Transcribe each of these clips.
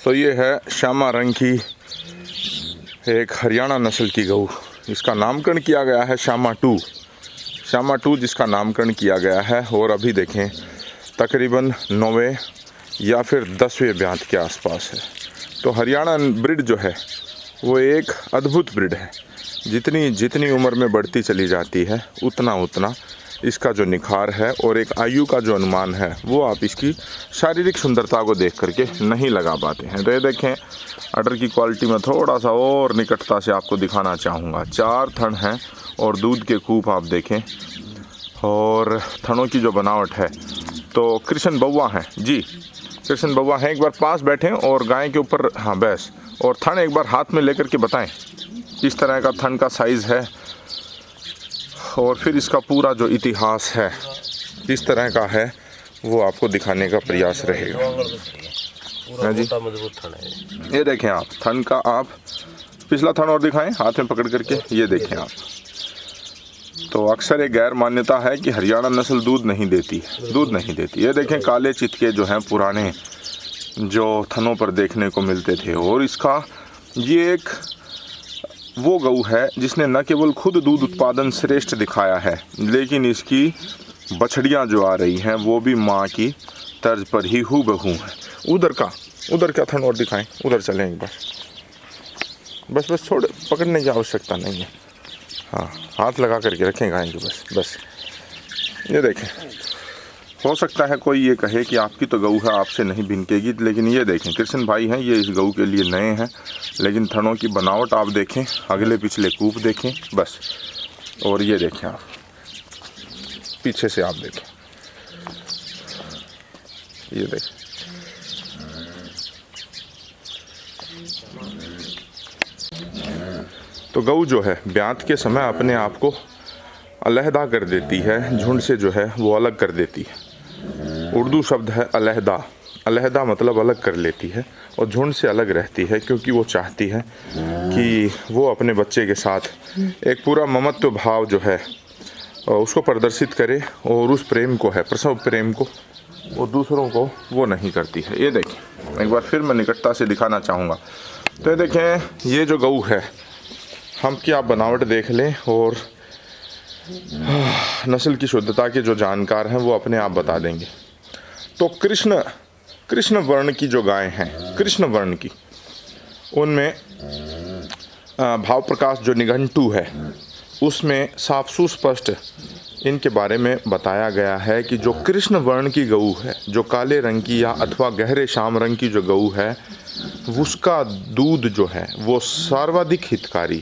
तो ये है श्यामा रंग की एक हरियाणा नस्ल की गऊ। इसका नामकरण किया गया है श्यामा टू जिसका नामकरण किया गया है। और अभी देखें तकरीबन 9वें या फिर 10वें ब्यात के आसपास है। तो हरियाणा ब्रीड जो है वो एक अद्भुत ब्रीड है। जितनी जितनी उम्र में बढ़ती चली जाती है उतना उतना इसका जो निखार है और एक आयु का जो अनुमान है वो आप इसकी शारीरिक सुंदरता को देख करके नहीं लगा पाते हैं। तो ये देखें अडर की क्वालिटी में थोड़ा सा और निकटता से आपको दिखाना चाहूँगा। 4 थन हैं और दूध के कूप आप देखें और थनों की जो बनावट है तो कृष्ण बउआ हैं जी, कृष्ण बउआ हैं। एक बार पास बैठें और गाय के ऊपर हाँ बैस और थन एक बार हाथ में लेकर के बताएं इस तरह का थन का साइज़ है और फिर इसका पूरा जो इतिहास है इस तरह का है वो आपको दिखाने का प्रयास रहेगा। हाँ जी, ये देखें आप थन का, आप पिछला थन और दिखाएं हाथ में पकड़ करके, ये देखें आप। तो अक्सर एक गैर मान्यता है कि हरियाणा नस्ल दूध नहीं देती। ये देखें काले चितके जो हैं पुराने जो थनों पर देखने को मिलते थे। और इसका ये एक वो गऊ है जिसने न केवल खुद दूध उत्पादन श्रेष्ठ दिखाया है लेकिन इसकी बछड़ियाँ जो आ रही हैं वो भी माँ की तर्ज पर ही हूबहू हैं। उधर का थन और दिखाएं, उधर चलें एक बार। बस छोड़, पकड़ने की आवश्यकता नहीं है। हाँ, हाथ लगा करके रखें गाय के, बस ये देखें। हो सकता है कोई ये कहे कि आपकी तो गऊ है आपसे नहीं भिनकेगी, लेकिन ये देखें कृष्ण भाई हैं, ये इस गऊ के लिए नए हैं। लेकिन थनों की बनावट आप देखें, अगले पिछले कूप देखें बस। और ये देखें आप पीछे से आप देखें, ये देखें। तो गऊ जो है ब्यात के समय अपने आप को अलहदा कर देती है, झुंड से जो है वो अलग कर देती है। उर्दू शब्द है अलहदा मतलब अलग कर लेती है और झुंड से अलग रहती है क्योंकि वो चाहती है कि वो अपने बच्चे के साथ एक पूरा ममत्व भाव जो है उसको प्रदर्शित करे और उस प्रेम को है, प्रसव प्रेम को, वो दूसरों को वो नहीं करती है। ये देखें एक बार फिर मैं निकटता से दिखाना चाहूँगा। तो ये देखें ये जो गऊ है, हम की आप बनावट देख लें और नस्ल की शुद्धता के जो जानकार हैं वो अपने आप बता देंगे। तो कृष्ण वर्ण की जो गाय हैं, कृष्ण वर्ण की, उनमें भाव प्रकाश जो निघंटु है उसमें साफ सुस्पष्ट इनके बारे में बताया गया है कि जो कृष्ण वर्ण की गऊ है, जो काले रंग की या अथवा गहरे श्याम रंग की जो गऊ है, उसका दूध जो है वो सर्वाधिक हितकारी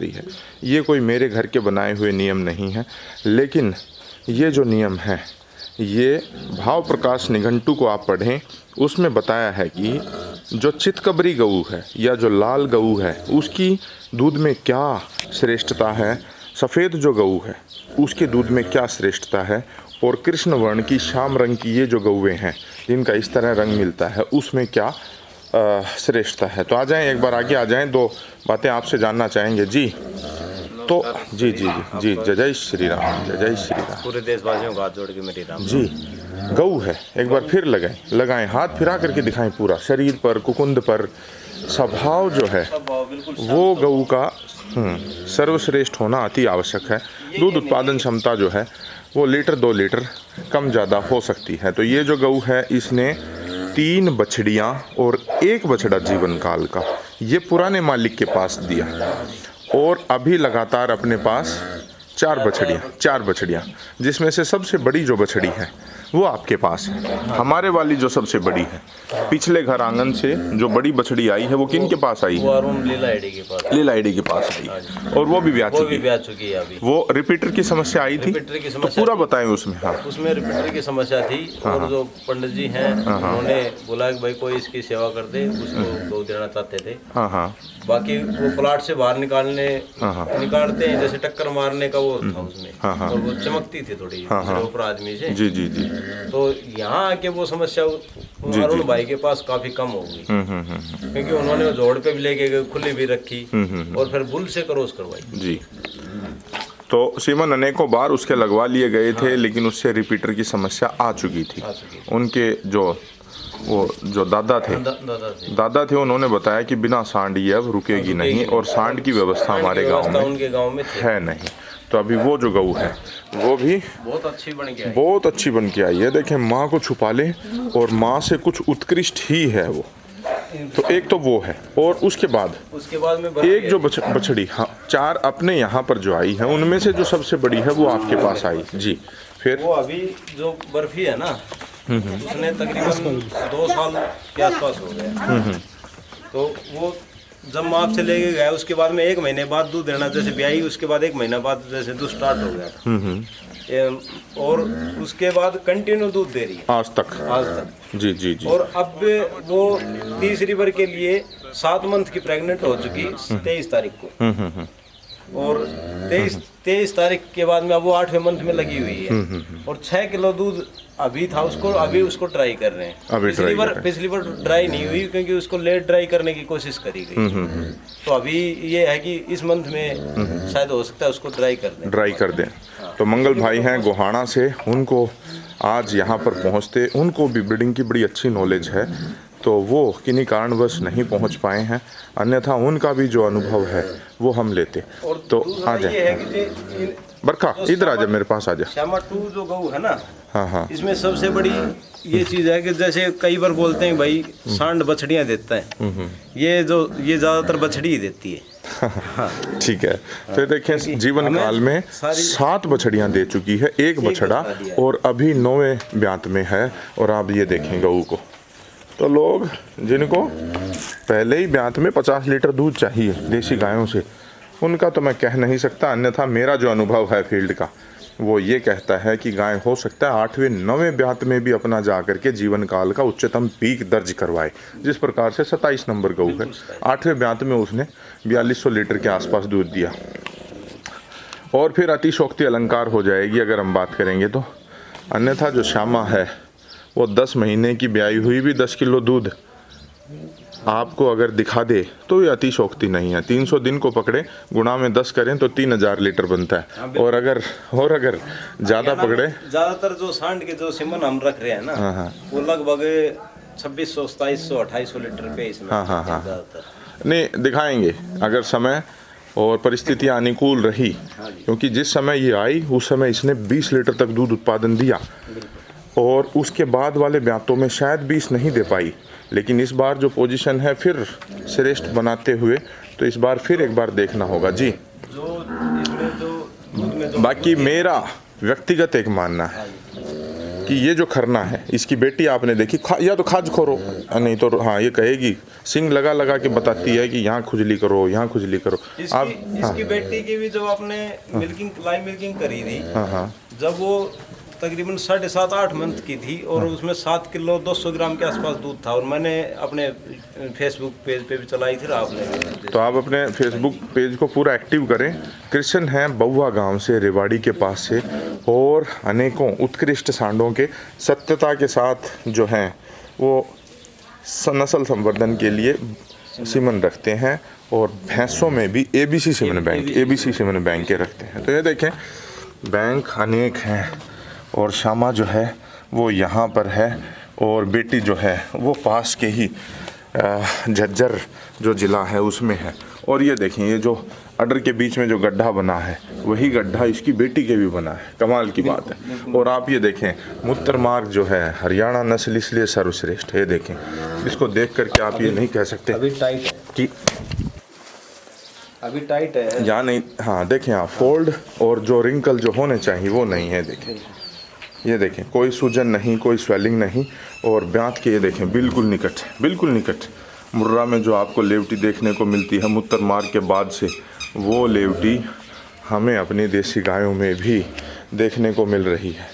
है। ये कोई मेरे घर के बनाए हुए नियम नहीं है, लेकिन ये जो नियम है ये भाव प्रकाश निघंटु को आप पढ़ें, उसमें बताया है कि जो चितकबरी गऊ है या जो लाल गऊ है उसकी दूध में क्या श्रेष्ठता है, सफ़ेद जो गऊ है उसके दूध में क्या श्रेष्ठता है, और कृष्ण वर्ण की श्याम रंग की ये जो गऊएँ हैं जिनका इस तरह रंग मिलता है उसमें क्या श्रेष्ठता है। तो आ जाएं, एक बार आगे आ जाएं, 2 बातें आपसे जानना चाहेंगे जी। तो जी जय श्री राम, जय श्री राम। पूरे देशवासियों को हाथ जोड़ के मेरी राम जी। गऊ है, एक बार फिर लगाएं, हाथ फिरा करके दिखाएं, पूरा शरीर पर, कुकुंद पर, स्वभाव जो है वो गऊ का सर्वश्रेष्ठ होना अति आवश्यक है। दूध उत्पादन क्षमता जो है वो लीटर 2 लीटर कम ज़्यादा हो सकती है। तो ये जो गऊ है इसने 3 बछड़ियाँ और 1 बछड़ा जीवन काल का ये पुराने मालिक के पास दिया और अभी लगातार अपने पास 4 बछड़ियाँ जिसमें से सबसे बड़ी जो बछड़ी है वो आपके पास है। हमारे वाली जो सबसे बड़ी है, पिछले घर आंगन से जो बड़ी बछड़ी आई है वो किन के पास आई है? वो लीला आईडी के पास आई और वो भी ब्याह चुकी है अभी। वो रिपीटर की समस्या आई थी, तो पूरा बताएं उसमें। हाँ, उसमें रिपीटर की समस्या थी और जो पंडित जी हैं उन्होंने बोला कि भाई कोई इसकी सेवा कर दे, उसको गौ देना चाहते थे। बाकी वो प्लाट से बाहर निकालते हैं जैसे टक्कर मारने का वो था उसमें, और वो चमकती थी थोड़ी ऊपर आदमी से। जी। तो यहाँ आके वो समस्या अरुण भाई के पास काफी कम हो गई, क्योंकि उन्होंने जोड़ पे भी लेके गए, खुली भी रखी और फिर बुल से क्रॉस करवाई जी। तो सीमन अनेकों बार उसके लगवा लिए गए थे, लेकिन उससे रिपीटर की समस्या आ चुकी थी। उनके जो वो जो दादा थे दादा थे उन्होंने बताया कि बिना सांड ये अब रुकेगी नहीं, और सांड की व्यवस्था हमारे गांव में उनके गांव में है नहीं। तो अभी वो जो गऊ है वो भी बहुत अच्छी बन गया, बहुत अच्छी बन के आई है। देखें माँ को छुपा ले, और माँ से कुछ उत्कृष्ट ही है वो। तो एक तो वो है, और उसके बाद में एक जो बछड़ी, हाँ 4 अपने यहाँ पर जो आई है उनमें से जो सबसे बड़ी है वो आपके पास आई जी। फिर वो अभी जो बर्फी है ना, उसने तकरीबन 2 साल के आसपास हो गया। तो वो जब माप से लेके गया उसके बाद में 1 महीने बाद दूध देना जैसे ब्याई, उसके बाद 1 महीना बाद जैसे दूध स्टार्ट हो गया, और उसके बाद कंटिन्यू दूध दे रही है आज तक जी जी जी। और अब वो तीसरी बार के लिए 7 मंथ की प्रेग्नेंट हो चुकी 23 तारीख को, और 23 तारीख के बाद में अब वो 8वें मंथ में लगी हुई है, और 6 किलो दूध अभी था उसको, अभी उसको ट्राई कर रहे हैं। पिछली बार ट्राई नहीं हुई क्योंकि उसको लेट ट्राई करने की कोशिश करी गई। तो अभी ये है कि इस मंथ में शायद हो सकता है उसको ट्राई कर दें। तो मंगल भाई हैं गोहाना से, उनको आज यहाँ पर पहुँचते, उनको भी ब्रीडिंग की बड़ी अच्छी नॉलेज है, तो वो किन्हीं कारणवश नहीं पहुँच पाए हैं, अन्यथा उनका भी जो अनुभव है वो हम लेते। तो आ जाए बरखा, इधर आ जा, मेरे पास आ जा। श्यामा 2 जो गऊ है ना, हाँ, इसमें सबसे बड़ी ये चीज है कि जैसे कई बार बोलते हैं भाई सांड बछड़ियां देता है, ये ज्यादातर बछड़ी ही देती है। ठीक है। फिर देखें जीवन काल में 7 बछड़ियां दे चुकी है, 1 बछड़ा और अभी 9वें ब्यांत में है। और आप ये देखें गऊ को, तो लोग जिनको पहले ही ब्यांत में 50 लीटर दूध चाहिए देसी गायों से, उनका तो मैं कह नहीं सकता, अन्यथा मेरा जो अनुभव है फील्ड का वो ये कहता है कि गाय हो सकता है 8वें 9वें ब्यांत में भी अपना जा करके जीवन काल का उच्चतम पीक दर्ज करवाए। जिस प्रकार से 27 नंबर गऊ है, 8वें ब्यांत में उसने 4200 लीटर के आसपास दूध दिया, और फिर अतिशोक्ति अलंकार हो जाएगी अगर हम बात करेंगे तो। अन्यथा जो श्यामा है वो 10 महीने की ब्याई हुई भी 10 किलो दूध आपको अगर दिखा दे तो ये अतिशोक्ति नहीं है। 300 दिन को पकड़े, गुणा में 10 करें तो 3000 लीटर बनता है। और अगर ज़्यादा पकड़े, ज़्यादातर जो सांड के जो सिमन हम रख रहे हैं ना, वो लगभग 2600, 2700, 2800 लीटर पे इसमें। हाँ नहीं, दिखाएंगे अगर समय और परिस्थितियाँ अनुकूल रही, क्योंकि जिस समय ये आई उस समय इसने 20 लीटर तक दूध उत्पादन दिया, और उसके बाद वाले ब्यांतों में शायद 20 नहीं दे पाई, लेकिन इस बार जो पोजीशन है फिर श्रेष्ठ बनाते हुए, तो इस बार फिर एक बार देखना होगा जी। बाकी मेरा व्यक्तिगत एक मानना है कि ये जो खरना है, इसकी बेटी आपने देखी, या तो खाज खोरो, नहीं तो हाँ ये कहेगी, सिंग लगा लगा के बताती है कि यहाँ खुजली करो, यहाँ खुजली करो। आप इसकी बेटी की भी जो आपने लाइव मिल्किंग करी थी, जब वो तकरीबन 7.5-8 मंथ की थी, और उसमें 7 किलो 200 ग्राम के आसपास दूध था, और मैंने अपने फेसबुक पेज पे भी चलाई थी आपने, तो आप अपने फेसबुक पेज को पूरा एक्टिव करें। कृष्ण हैं बउआ गांव से, रेवाड़ी के पास से, और अनेकों उत्कृष्ट सांडों के सत्यता के साथ जो हैं वो नस्ल संवर्धन के लिए सीमन रखते हैं, और भैंसों में भी ABC सीमन बैंक के रखते हैं। तो ये देखें बैंक अनेक हैं, और श्यामा जो है वो यहाँ पर है, और बेटी जो है वो पास के ही झज्जर जो ज़िला है उसमें है। और ये देखें ये जो अडर के बीच में जो गड्ढा बना है वही गड्ढा इसकी बेटी के भी बना है, कमाल की बात है। और आप ये देखें मूत्र मार्ग जो है हरियाणा नस्ल इसलिए सर्वश्रेष्ठ है। देखें इसको देख करके आप ये नहीं कह सकते अभी टाइट है कि अभी टाइट है या नहीं। हाँ देखें आप, फोल्ड और जो रिंकल जो होने चाहिए वो नहीं है। देखें ये देखें कोई सूजन नहीं, कोई स्वेलिंग नहीं, और ब्यांत के ये देखें बिल्कुल निकट मुर्रा में जो आपको लेवटी देखने को मिलती है मूत्र मार्ग के बाद से, वो लेवटी हमें अपनी देसी गायों में भी देखने को मिल रही है।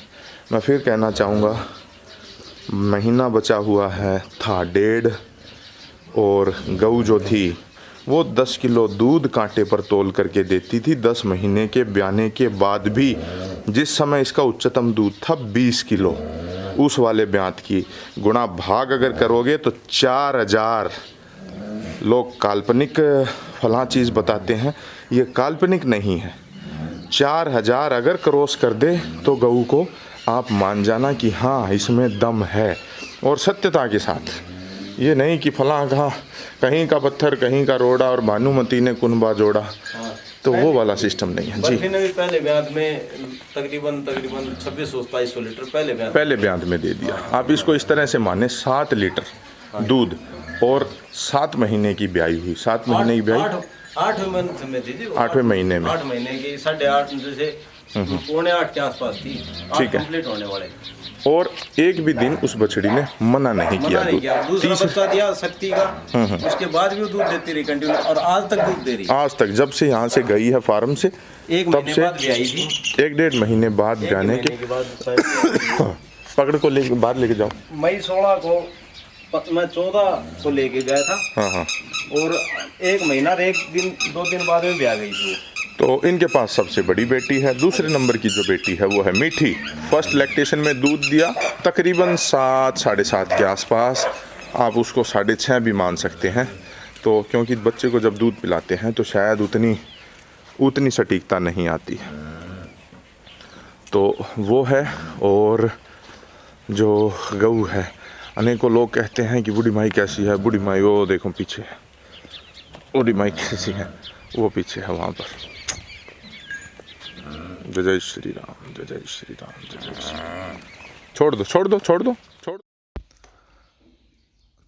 मैं फिर कहना चाहूँगा, महीना बचा हुआ है, था 1.5, और गऊ जो थी वो 10 किलो दूध कांटे पर तोल करके देती थी 10 महीने के ब्याने के बाद भी। जिस समय इसका उच्चतम दूध था 20 किलो, उस वाले ब्यांत की गुणा भाग अगर करोगे तो 4000। लोग काल्पनिक फलां चीज़ बताते हैं, ये काल्पनिक नहीं है। 4000 अगर क्रॉस कर दे तो गऊ को आप मान जाना कि हाँ इसमें दम है। और सत्यता के साथ। ये नहीं कि फलां का कहीं का पत्थर कहीं का रोड़ा और भानुमती ने कुनबा जोड़ा, तो वो वाला सिस्टम नहीं है जी। बर्फी ने भी पहले ब्याज में तकरीबन 2600-2700 लीटर पहले ब्याज में दे दिया। आप इसको इस तरह से माने 7 लीटर दूध और 7 महीने की ब्याई हुई, 7 महीने की ब्याई 8वें मंथ में थी जी, 8वें महीने में, 8 महीने की 8.5 जैसे 7:45 के आसपास थी, ठीक है, कंप्लीट होने वाले। और एक भी दिन उस बछड़ी ने मना नहीं किया दूध। दूसरा बच्चा दिया शक्ति का, उसके बाद भी वो दूध देती रही कंटिन्यू, और आज तक दूध दे रही है। आज तक जब से यहाँ से गई है फार्म से, तब से 1-1.5 महीने बाद ब्याने के पकड़ को लेके बाहर लेके जाओ। मई 16 को मैं 14 को लेके गया था। हाँ, और 1 महीना 1 दिन 2 दिन बाद में ब्याह गई थी। तो इनके पास सबसे बड़ी बेटी है। दूसरे नंबर की जो बेटी है वो है मीठी। फर्स्ट लैक्टेशन में दूध दिया तकरीबन 7-7.5 के आसपास, आप उसको 6.5 भी मान सकते हैं। तो क्योंकि बच्चे को जब दूध पिलाते हैं तो शायद उतनी सटीकता नहीं आती, तो वो है। और जो गऊ है, अनेकों लोग कहते हैं कि बूढ़ी माई कैसी है, बूढ़ी माई वो देखो पीछे, बूढ़ी माई कैसी है, वो पीछे है वहाँ पर। जय जय श्री राम, जय जय श्री राम, जय जय श्री राम। छोड़ दो।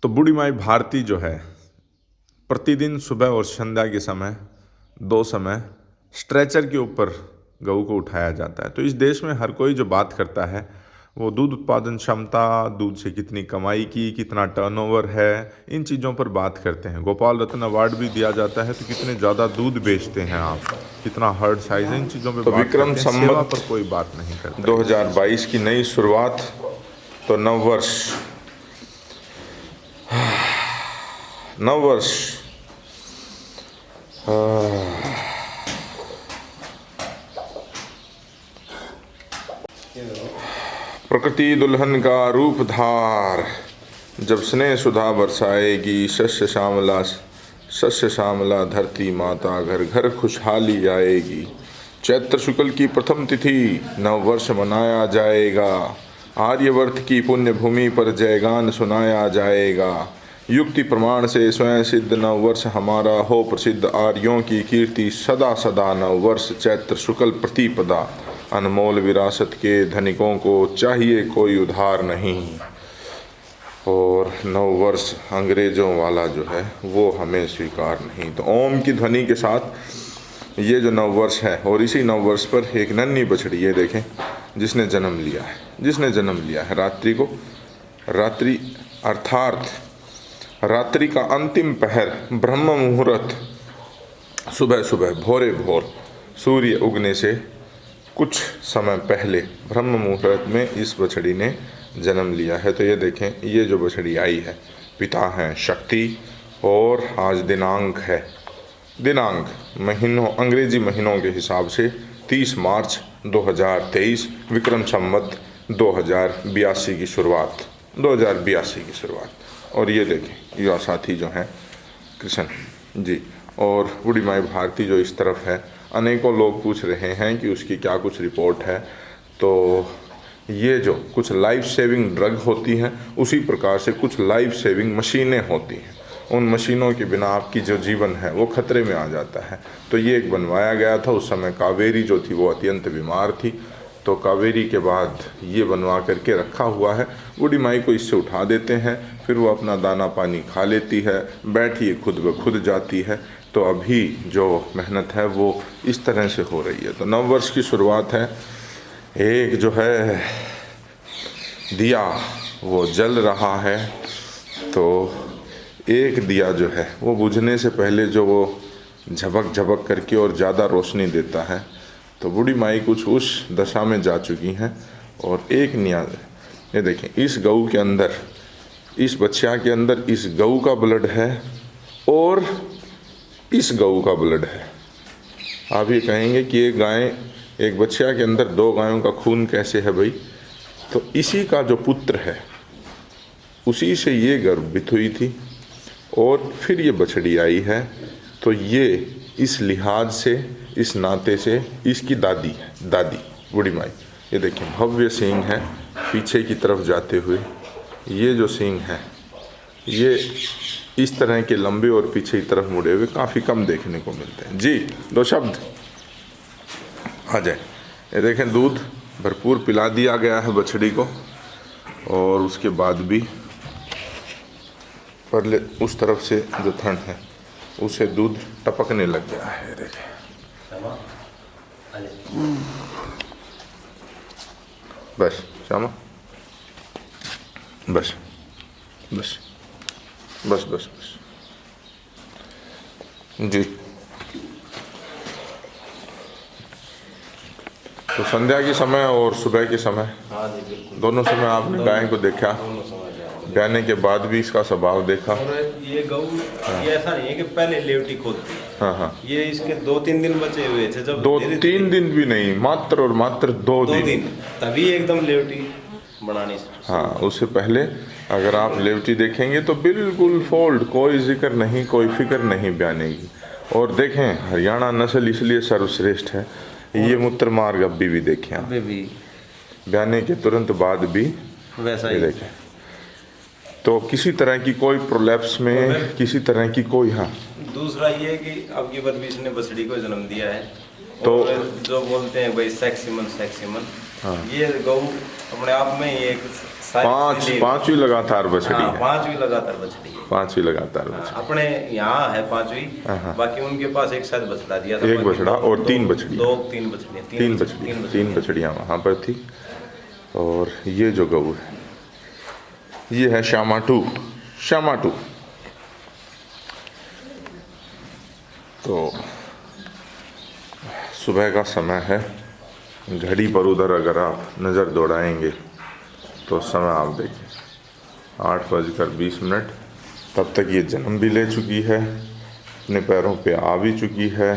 तो बूढ़ी माई भारती जो है, प्रतिदिन सुबह और संध्या के समय 2 समय स्ट्रेचर के ऊपर गऊ को उठाया जाता है। तो इस देश में हर कोई जो बात करता है वो दूध उत्पादन क्षमता, दूध से कितनी कमाई की, कितना टर्नओवर है, इन चीज़ों पर बात करते हैं। गोपाल रत्न अवार्ड भी दिया जाता है, तो कितने ज़्यादा दूध बेचते हैं आप, कितना हर्ड साइज है, इन चीज़ों पर बात करते हैं। सेवा पर कोई बात नहीं करता। 2022 की नई शुरुआत, तो नववर्ष प्रकृति दुल्हन का रूप धार, जब स्नेह सुधा बरसाएगी, शस्य श्यामला धरती माता, घर घर खुशहाली आएगी। चैत्र शुक्ल की प्रथम तिथि नववर्ष मनाया जाएगा, आर्यवर्त की पुण्य भूमि पर जयगान सुनाया जाएगा। युक्ति प्रमाण से स्वयं सिद्ध नववर्ष हमारा हो प्रसिद्ध, आर्यों की कीर्ति सदा सदा नववर्ष चैत्र शुक्ल प्रतिपदा। अनमोल विरासत के धनिकों को चाहिए कोई उधार नहीं, और नववर्ष अंग्रेजों वाला जो है वो हमें स्वीकार नहीं। तो ओम की ध्वनि के साथ ये जो नववर्ष है, और इसी नववर्ष पर एक नन्ही बछड़ी, ये देखें, जिसने जन्म लिया है रात्रि अर्थात रात्रि का अंतिम पहर, ब्रह्म मुहूर्त, सुबह भोरे भोर सूर्य उगने से कुछ समय पहले ब्रह्म मुहूर्त में इस बछड़ी ने जन्म लिया है। तो ये देखें, ये जो बछड़ी आई है, पिता हैं शक्ति, और आज दिनांक महीनों, अंग्रेजी महीनों के हिसाब से 30 मार्च 2023, विक्रम संवत 2082 की शुरुआत। और ये देखें, युवा साथी जो हैं कृष्ण जी, और बूढ़ी माई भारती जो इस तरफ है। अनेकों लोग पूछ रहे हैं कि उसकी क्या कुछ रिपोर्ट है। तो ये जो कुछ लाइफ सेविंग ड्रग होती हैं, उसी प्रकार से कुछ लाइफ सेविंग मशीनें होती हैं। उन मशीनों के बिना आपकी जो जीवन है वो खतरे में आ जाता है। तो ये एक बनवाया गया था, उस समय कावेरी जो थी वो अत्यंत बीमार थी, तो कावेरी के बाद ये बनवा करके रखा हुआ है। बूढ़ी माई को इससे उठा देते हैं, फिर वो अपना दाना पानी खा लेती है, बैठी खुद ब खुद जाती है। तो अभी जो मेहनत है वो इस तरह से हो रही है। तो नववर्ष की शुरुआत है, एक जो है दिया वो जल रहा है, तो एक दिया जो है वो बुझने से पहले जो वो झपक करके और ज़्यादा रोशनी देता है। तो बूढ़ी माई कुछ उस दशा में जा चुकी हैं। और एक नियाज, ये देखें, इस गऊ के अंदर, इस बच्चा के अंदर इस गऊ का ब्लड है और इस गऊ का ब्लड है। आप ये कहेंगे कि ये गाय, एक बच्चा के अंदर 2 गायों का खून कैसे है भाई? तो इसी का जो पुत्र है, उसी से ये गर्भित हुई थी और फिर ये बछड़ी आई है। तो ये इस लिहाज से, इस नाते से इसकी दादी है, दादी बूढ़ी माई। ये देखिए, भव्य सींग है पीछे की तरफ जाते हुए, ये जो सींग है ये इस तरह के लंबे और पीछे की तरफ मुड़े हुए काफ़ी कम देखने को मिलते हैं। जी, 2 शब्द आ जाए। ये देखें, दूध भरपूर पिला दिया गया है बछड़ी को, और उसके बाद भी पहले उस तरफ से जो थन है उसे दूध टपकने लग गया है। देखें, बस श्यामा, बस बस बस बस बस जी। तो संध्या के समय और सुबह के समय, हाँ जी बिल्कुल, दोनों समय आपने गाय को देखा, दोनों समझ जाओ। ब्याने के बाद भी इसका स्वभाव देखा। और ये गऊ ये ऐसा नहीं है कि पहले लेवटी खोदती, हाँ हाँ, ये इसके 2-3 दिन बचे हुए थे, जब 2-3 दिन भी नहीं, मात्र और मात्र 2 दिन, तभी एकदम लेवटी बनानी। हाँ, उससे पहले अगर आप लेवटी देखेंगे तो बिल्कुल फोल्ड, कोई जिक्र नहीं, कोई फिक्र नहीं ब्याने की। और देखें, हरियाणा नस्ल इसलिए सर्वश्रेष्ठ है, ये मूत्र मार्ग अभी भी देखें आप, अभी भी ब्याने के तुरंत बाद भी वैसा ये ही देखें, तो किसी तरह की कोई प्रोलैप्स में किसी तरह की कोई, हाँ। दूसरा ये कि अब की बार भी इसने बछड़ी को जन्म दिया है, तो और जो बोलते हैं भाई सेक्सिमन, हाँ। ये गऊ अपने आप में ये एक पांचवी लगातार बछड़ी है, 5वीं लगातार बछड़ी है, 5वीं लगातार बछड़ी। अपने यहाँ है 5वीं, हाँ। बाकी उनके पास एक साथ बछड़ा दिया था, एक बछड़ा और 3 बछड़ियाँ, 3 बछड़ियाँ, 3 बछड़ियाँ वहाँ पर थी। और ये जो गऊ है ये है श्यामा 2। तो सुबह का समय है, घड़ी पर उधर अगर आप नज़र दौड़ाएंगे तो समय आप देखिए 8:20। तब तक ये जन्म भी ले चुकी है, अपने पैरों पे आ भी चुकी है,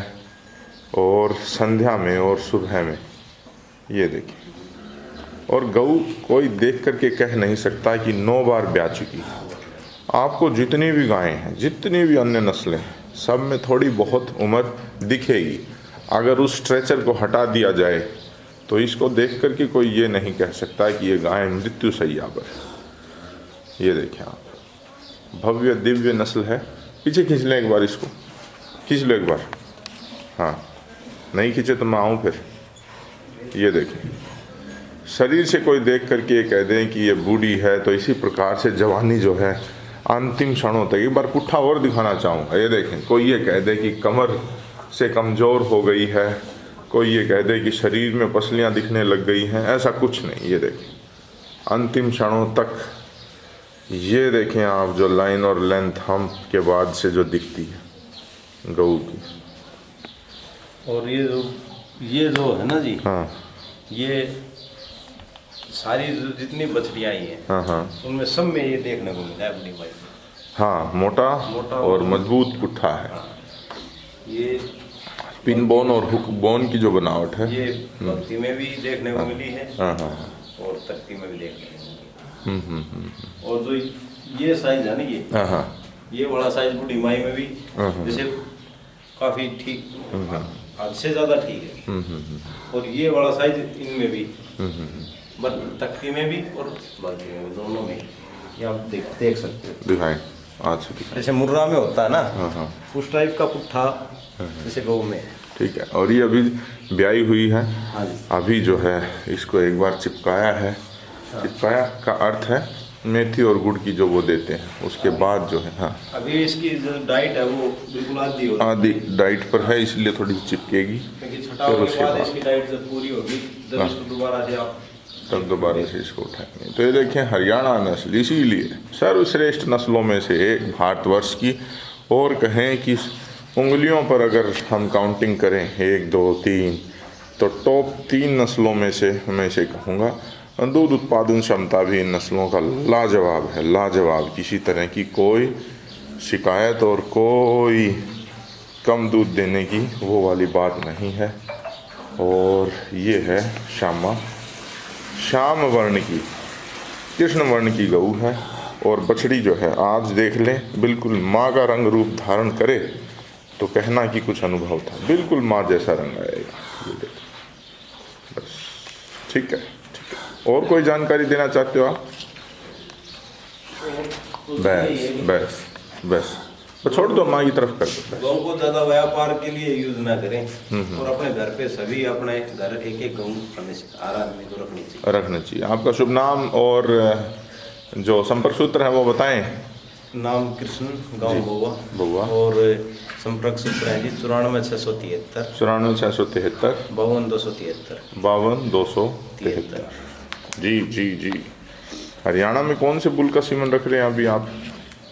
और संध्या में और सुबह में ये देखिए। और गऊ कोई देख करके कह नहीं सकता कि 9 बार ब्याह चुकी है। आपको जितनी भी गायें हैं, जितनी भी अन्य नस्लें हैं, सब में थोड़ी बहुत उम्र दिखेगी। अगर उस स्ट्रेचर को हटा दिया जाए तो इसको देख करके कोई ये नहीं कह सकता कि ये गाय मृत्यु सैया पर है। ये देखें आप, भव्य दिव्य नस्ल है। पीछे खींच लें एक बार, इसको खींच लो एक बार, हाँ, नहीं खींचे तो मैं आऊँ फिर। ये देखें, शरीर से कोई देख करके ये कह दें कि ये बूढ़ी है, तो इसी प्रकार से जवानी जो है अंतिम क्षणों तक। एक बार पुट्ठा और दिखाना चाहूँगा, ये देखें, कोई ये कह दे कि कमर से कमज़ोर हो गई है, कोई ये कह दे कि शरीर में पसलियाँ दिखने लग गई हैं, ऐसा कुछ नहीं। ये देखें, अंतिम क्षणों तक ये देखें आप, जो लाइन और लेंथ हम के बाद से जो दिखती है गऊ की। और ये जो है ना जी, हाँ, ये सारी जितनी बछड़ियाँ आई हैं, हाँ, उनमें सब में ये देखने को मिला है अपनी भाई। हाँ, मोटा और मजबूत पुट्ठा है। ये पिन बोन और हुक बोन की जो बनावट है, ये भक्ति में भी देखने को मिली है, हाँ, और तख्ती में भी देखने को मिली है। और जो ये साइज है ना, ये बड़ा साइज बूढ़ी माई में भी जैसे काफी ठीक, हद से ज्यादा ठीक है। और ये बड़ा साइज इनमें भी, बस तख्ती में भी और बाकी में भी, दोनों में ये आप देख सकते हो। दिखाएं, आज से दिखाएं। जैसे मुर्रा में होता है ना, उस टाइप का पुट्ठा जैसे गऊ में। ठीक है। और ये अभी ब्याई हुई है, हाँ जी। अभी जो है इसको एक बार चिपकाया है। चिपकाया का अर्थ है मेथी और गुड़ की जो वो देते हैं, उसके बाद जो है, हाँ, अभी इसकी जो डाइट है वो बिल्कुल आधी डाइट पर है, इसलिए थोड़ी चिपकेगी। क्योंकि छटाव के बाद इसकी डाइट जब पूरी होगी, जब इसको दोबारा से आप तब दोबारा से इसको उठाएंगे। तो ये देखें, हरियाणा नस्ल इसीलिए सर्वश्रेष्ठ नस्लों में से एक भारतवर्ष की, और कहें कि उंगलियों पर अगर हम काउंटिंग करें 1 2 3, तो टॉप 3 नस्लों में से मैं इसे कहूँगा। दूध उत्पादन क्षमता भी इन नस्लों का लाजवाब है, लाजवाब। किसी तरह की कोई शिकायत और कोई कम दूध देने की वो वाली बात नहीं है। और ये है श्याम वर्ण की, कृष्ण वर्ण की गऊ है। और बछड़ी जो है, आज देख लें, बिल्कुल माँ का रंग रूप धारण करे तो कहना कि कुछ अनुभव था, बिल्कुल माँ जैसा रंग आएगा। ये देखो, बस ठीक है, ठीक है। और कोई जानकारी देना चाहते हो आप? बस बस बस तो छोड़ दो, माँ की तरफ कर दो। गौ को ज्यादा व्यापार के लिए यूज ना करें और अपने घर पे सभी अपने घर एक एक गौ हर आदमी को रखनी चाहिए। रखना चाहिए। आपका शुभ नाम और जो संपर्क सूत्र है वो बताएं। नाम कृष्ण, गाँव बउआ। और संपर्क सूत्र है जी 94 673 94 673 52 273 52 273। जी जी जी। हरियाणा में कौन से बुल का सीमन रख रहे हैं अभी आप?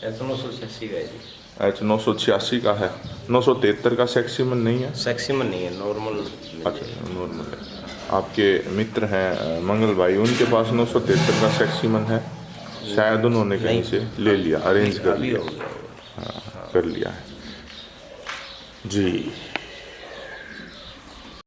H986 का है जी। H986 का है। 973 का सेक्स सीमन नहीं है? सेक्सीमन नहीं है, नॉर्मल। अच्छा, नॉर्मल है। आपके मित्र हैं मंगल भाई, उनके पास 973 का सेक्स सीमन है, शायद उन्होंने कहीं से ले लिया, अरेंज कर लिया। हाँ, कर लिया है जी।